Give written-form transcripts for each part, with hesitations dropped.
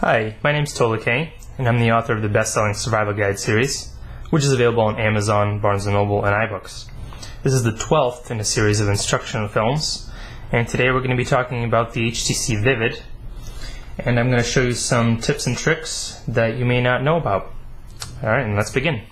Hi, my name's Tolakay, and I'm the author of the best-selling Survival Guide series, which is available on Amazon, Barnes & Noble, and iBooks. This is the 12th in a series of instructional films, and today we're going to be talking about the HTC Vivid, and I'm going to show you some tips and tricks that you may not know about. Alright, and let's begin.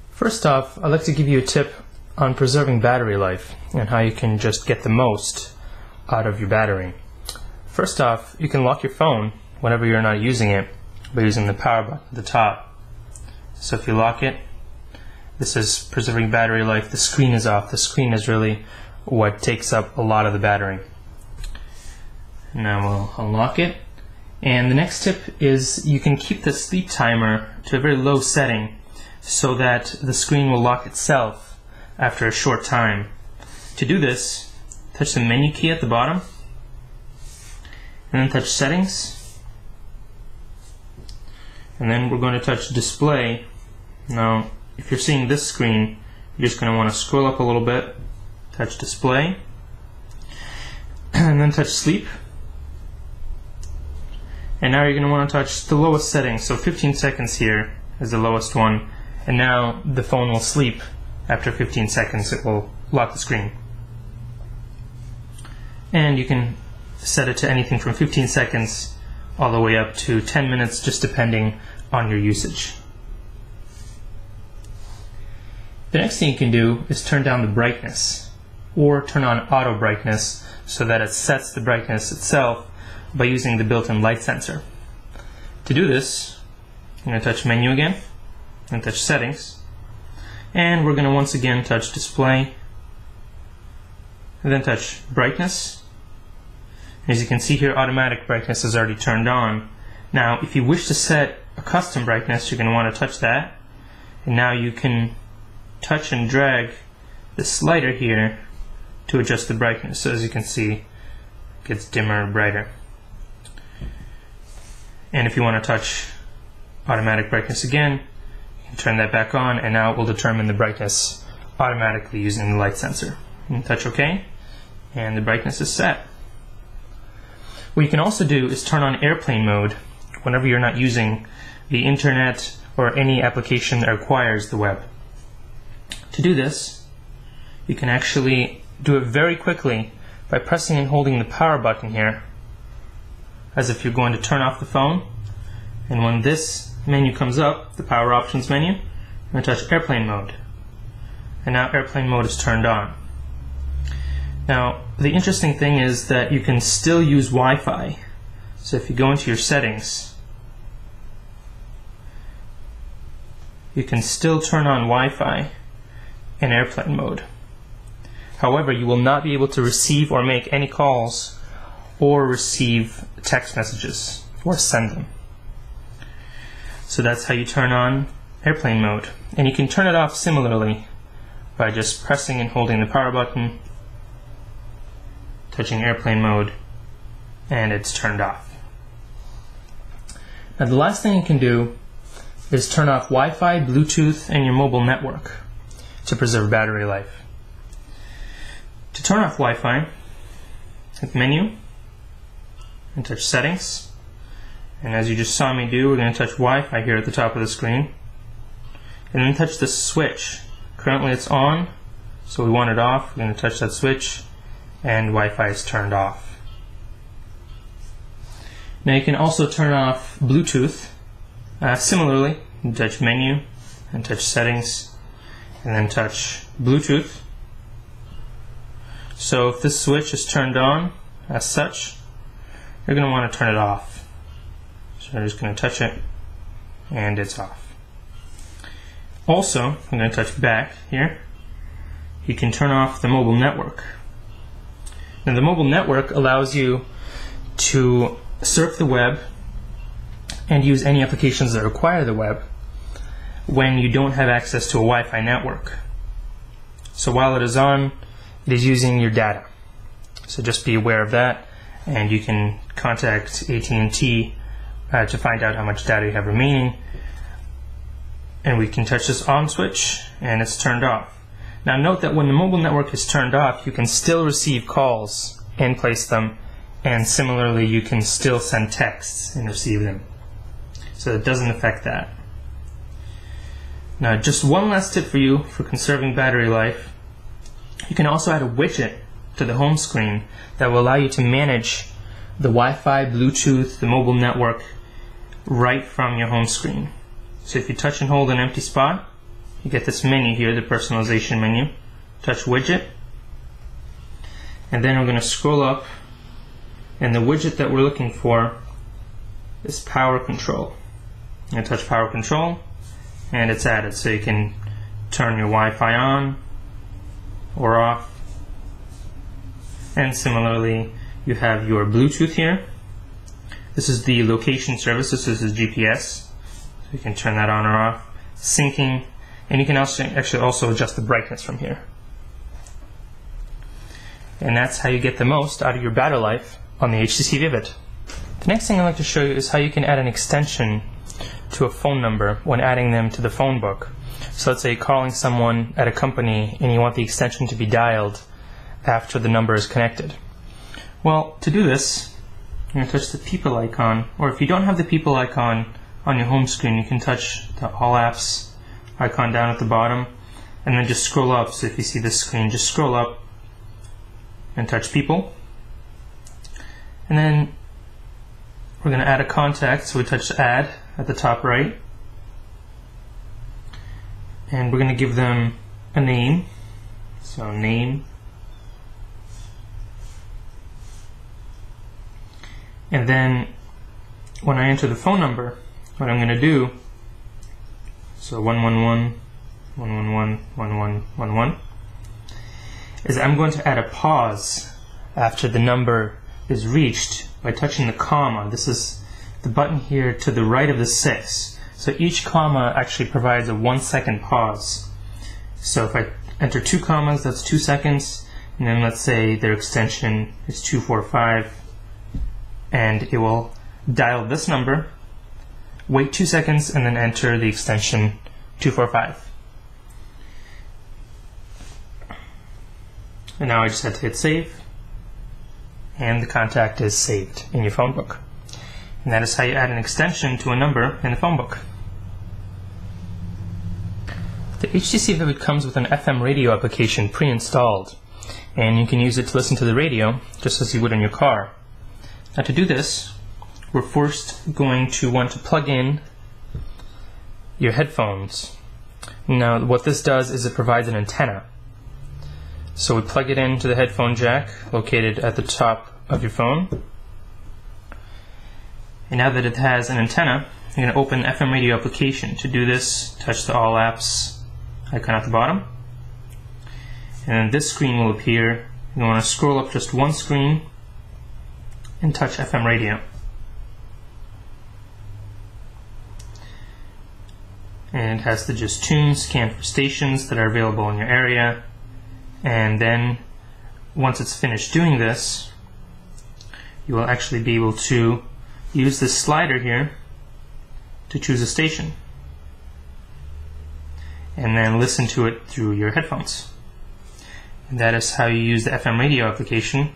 First off, I'd like to give you a tip on preserving battery life and how you can just get the most out of your battery. First off, you can lock your phone whenever you're not using it by using the power button at the top. So if you lock it, this is preserving battery life. The screen is off. The screen is really what takes up a lot of the battery. Now we'll unlock it. And the next tip is you can keep the sleep timer to a very low setting so that the screen will lock itself after a short time. To do this, touch the menu key at the bottom and then touch settings. And then we're going to touch display. Now, if you're seeing this screen, you're just going to want to scroll up a little bit, touch display, and then touch sleep. And now you're going to want to touch the lowest setting, so 15 seconds here is the lowest one. And now the phone will sleep. After 15 seconds, it will lock the screen. And you can set it to anything from 15 seconds all the way up to 10 minutes, just depending on your usage. The next thing you can do is turn down the brightness or turn on auto brightness so that it sets the brightness itself by using the built-in light sensor. To do this, I'm going to touch menu again and touch settings, and we're going to once again touch display and then touch brightness. As you can see here, automatic brightness is already turned on. Now, if you wish to set a custom brightness, you're going to want to touch that. And now you can touch and drag the slider here to adjust the brightness. So as you can see, it gets dimmer and brighter. And if you want to touch automatic brightness again, you can turn that back on, and now it will determine the brightness automatically using the light sensor. And touch OK, and the brightness is set. What you can also do is turn on airplane mode whenever you're not using the internet or any application that requires the web. To do this, you can actually do it very quickly by pressing and holding the power button here, as if you're going to turn off the phone. And when this menu comes up, the power options menu, I'm going to touch airplane mode. And now airplane mode is turned on. Now, the interesting thing is that you can still use Wi-Fi. So if you go into your settings, you can still turn on Wi-Fi in airplane mode. However, you will not be able to receive or make any calls or receive text messages or send them. So that's how you turn on airplane mode. And you can turn it off similarly by just pressing and holding the power button, touching airplane mode, and it's turned off. Now the last thing you can do is turn off Wi-Fi, Bluetooth, and your mobile network to preserve battery life. To turn off Wi-Fi, hit menu and touch settings. And as you just saw me do, we're going to touch Wi-Fi here at the top of the screen. And then touch the switch. Currently it's on, so we want it off. We're going to touch that switch, and Wi-Fi is turned off. Now you can also turn off Bluetooth. Similarly, you touch menu and touch settings and then touch Bluetooth. So if this switch is turned on as such, you're going to want to turn it off. So I'm just going to touch it and it's off. Also, I'm going to touch back here. You can turn off the mobile network. Now the mobile network allows you to surf the web and use any applications that require the web when you don't have access to a Wi-Fi network. So while it is on, it is using your data. So just be aware of that, and you can contact AT&T to find out how much data you have remaining. And we can touch this on switch and it's turned off. Now note that when the mobile network is turned off, you can still receive calls and place them and similarly you can still send texts and receive them. So it doesn't affect that. Now just one last tip for you for conserving battery life. You can also add a widget to the home screen that will allow you to manage the Wi-Fi, Bluetooth, the mobile network right from your home screen. So if you touch and hold an empty spot, you get this menu here, the personalization menu. Touch widget, and then we're going to scroll up, and the widget that we're looking for is power control. I'm going to touch power control, and it's added, so you can turn your Wi-Fi on or off. And similarly, you have your Bluetooth here. This is the location service. This is GPS, so you can turn that on or off. Syncing, and you can actually also adjust the brightness from here. And that's how you get the most out of your battery life on the HTC Vivid. The next thing I'd like to show you is how you can add an extension to a phone number when adding them to the phone book. So let's say you're calling someone at a company and you want the extension to be dialed after the number is connected. Well, to do this, you're going to touch the people icon, or if you don't have the people icon on your home screen, you can touch the All Apps icon down at the bottom, and then just scroll up. So if you see this screen, just scroll up and touch people. And then we're going to add a contact, so we touch add at the top right. And we're going to give them a name. So name. And then when I enter the phone number, what I'm going to do, so 111, 111, 1111, is I'm going to add a pause after the number is reached by touching the comma. This is the button here to the right of the 6. So each comma actually provides a 1 second pause. So if I enter 2 commas, that's 2 seconds, and then let's say their extension is 245, and it will dial this number, wait 2 seconds, and then enter the extension 245. And now I just have to hit save, and the contact is saved in your phone book. And that is how you add an extension to a number in the phone book. The HTC Vivid comes with an FM radio application pre-installed, and you can use it to listen to the radio just as you would in your car. Now to do this, we're first going to want to plug in your headphones. Now what this does is it provides an antenna. So we plug it into the headphone jack located at the top of your phone. And now that it has an antenna, you're going to open the FM radio application. To do this, touch the All Apps icon at the bottom. And then this screen will appear. You want to scroll up just one screen and touch FM radio. And it has to just tune, scan for stations that are available in your area. And then once it's finished doing this, you will actually be able to use this slider here to choose a station and then listen to it through your headphones. And that is how you use the FM radio application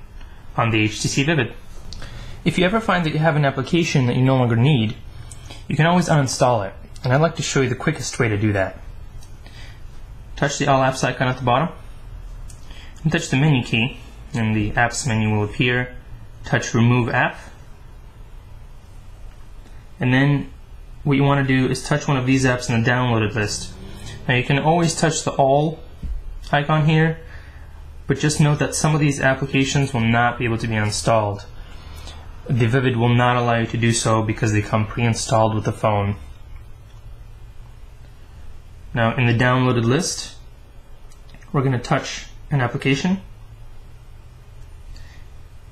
on the HTC Vivid. If you ever find that you have an application that you no longer need, you can always uninstall it, and I'd like to show you the quickest way to do that. Touch the All Apps icon at the bottom and touch the menu key, and the Apps menu will appear. Touch Remove App, and then what you want to do is touch one of these apps in the downloaded list. Now you can always touch the All icon here, but just note that some of these applications will not be able to be installed. The Vivid will not allow you to do so because they come pre-installed with the phone. Now in the downloaded list, we're going to touch an application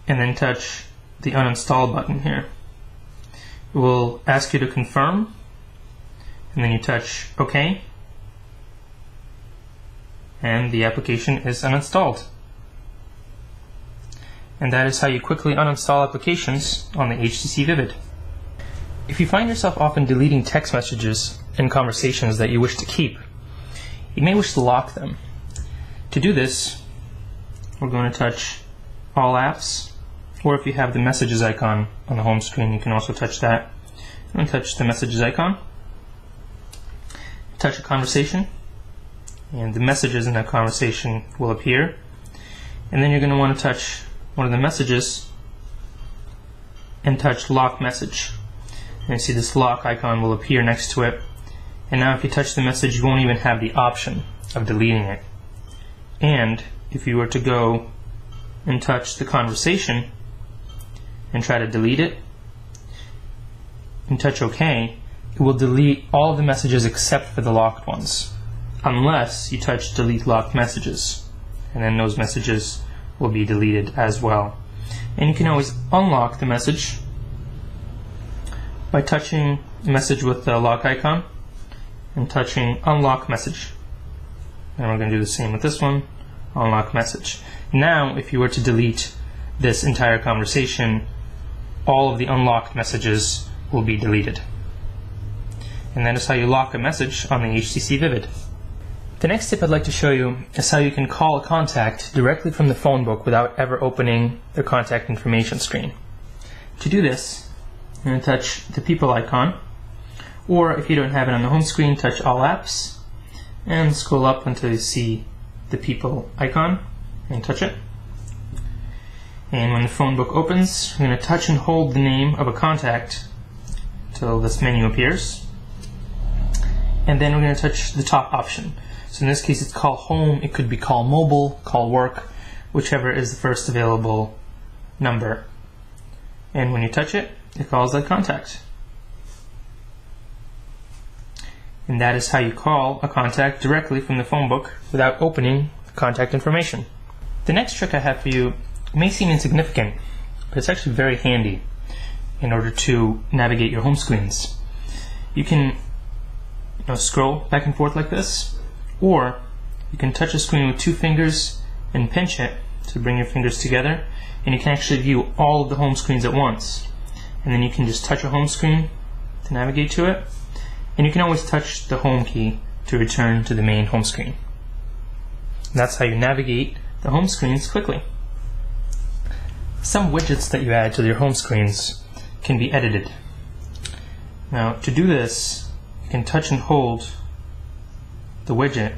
and then touch the uninstall button here. It will ask you to confirm, and then you touch OK, and the application is uninstalled. And that is how you quickly uninstall applications on the HTC Vivid. If you find yourself often deleting text messages and conversations that you wish to keep, you may wish to lock them. To do this, we're going to touch All Apps or if you have the messages icon on the home screen, you can also touch that. I'm going to touch the messages icon, touch a conversation, and the messages in that conversation will appear. And then you're going to want to touch one of the messages and touch lock message. And you see this lock icon will appear next to it. And now if you touch the message, you won't even have the option of deleting it. And if you were to go and touch the conversation and try to delete it and touch OK, it will delete all of the messages except for the locked ones, unless you touch delete locked messages, and then those messages will be deleted as well. And you can always unlock the message by touching the message with the lock icon and touching unlock message. And we're going to do the same with this one, unlock message. Now if you were to delete this entire conversation, all of the unlocked messages will be deleted. And that is how you lock a message on the HTC Vivid. The next tip I'd like to show you is how you can call a contact directly from the phone book without ever opening the contact information screen. To do this, you're going to touch the people icon, or if you don't have it on the home screen, touch all apps and scroll up until you see the people icon and touch it. And when the phone book opens, you're going to touch and hold the name of a contact until this menu appears. And then we're going to touch the top option. So in this case it's call home, it could be call mobile, call work, whichever is the first available number. And when you touch it, it calls that contact. And that is how you call a contact directly from the phone book without opening the contact information. The next trick I have for you may seem insignificant, but it's actually very handy in order to navigate your home screens. You can scroll back and forth like this, or you can touch a screen with two fingers and pinch it to bring your fingers together, and you can actually view all of the home screens at once. And then you can just touch a home screen to navigate to it, and you can always touch the home key to return to the main home screen. And that's how you navigate the home screens quickly. Some widgets that you add to your home screens can be edited. Now to do this, you can touch and hold the widget,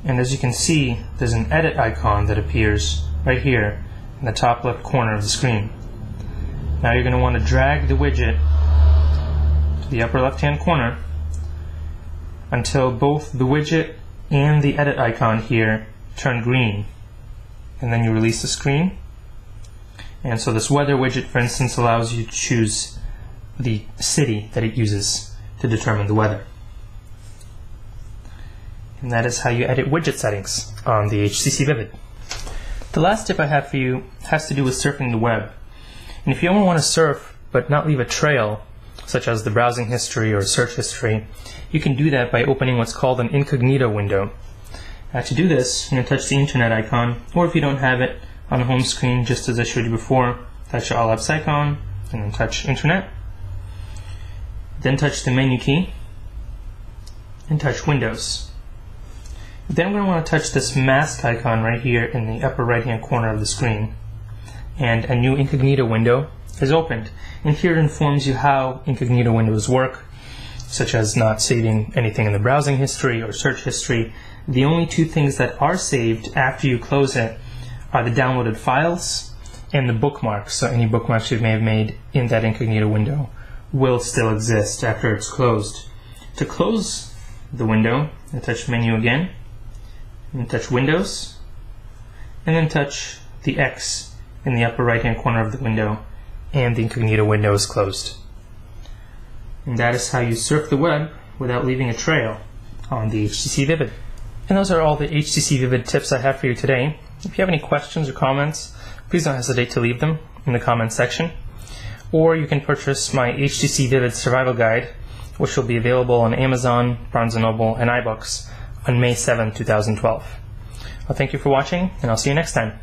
and as you can see, there's an edit icon that appears right here in the top left corner of the screen. Now you're going to want to drag the widget to the upper left hand corner until both the widget and the edit icon here turn green, and then you release the screen. And so this weather widget, for instance, allows you to choose the city that it uses to determine the weather. And that is how you edit widget settings on the HTC Vivid. The last tip I have for you has to do with surfing the web. And if you only want to surf but not leave a trail, such as the browsing history or search history, you can do that by opening what's called an incognito window. To do this, you're going to touch the internet icon, or if you don't have it on the home screen, just as I showed you before, touch the all apps icon and then touch internet. Then touch the menu key and touch Windows. Then we're going to want to touch this mask icon right here in the upper right hand corner of the screen, and a new incognito window is opened. And here it informs you how incognito windows work, such as not saving anything in the browsing history or search history. The only two things that are saved after you close it are the downloaded files and the bookmarks. So any bookmarks you may have made in that incognito window will still exist after it's closed. To close the window, touch menu again, and touch Windows, and then touch the X in the upper right hand corner of the window, and the incognito window is closed. And that is how you surf the web without leaving a trail on the HTC Vivid. And those are all the HTC Vivid tips I have for you today. If you have any questions or comments, please don't hesitate to leave them in the comments section. Or you can purchase my HTC Vivid Survival Guide, which will be available on Amazon, Barnes & Noble, and iBooks on May 7, 2012. Well, thank you for watching, and I'll see you next time.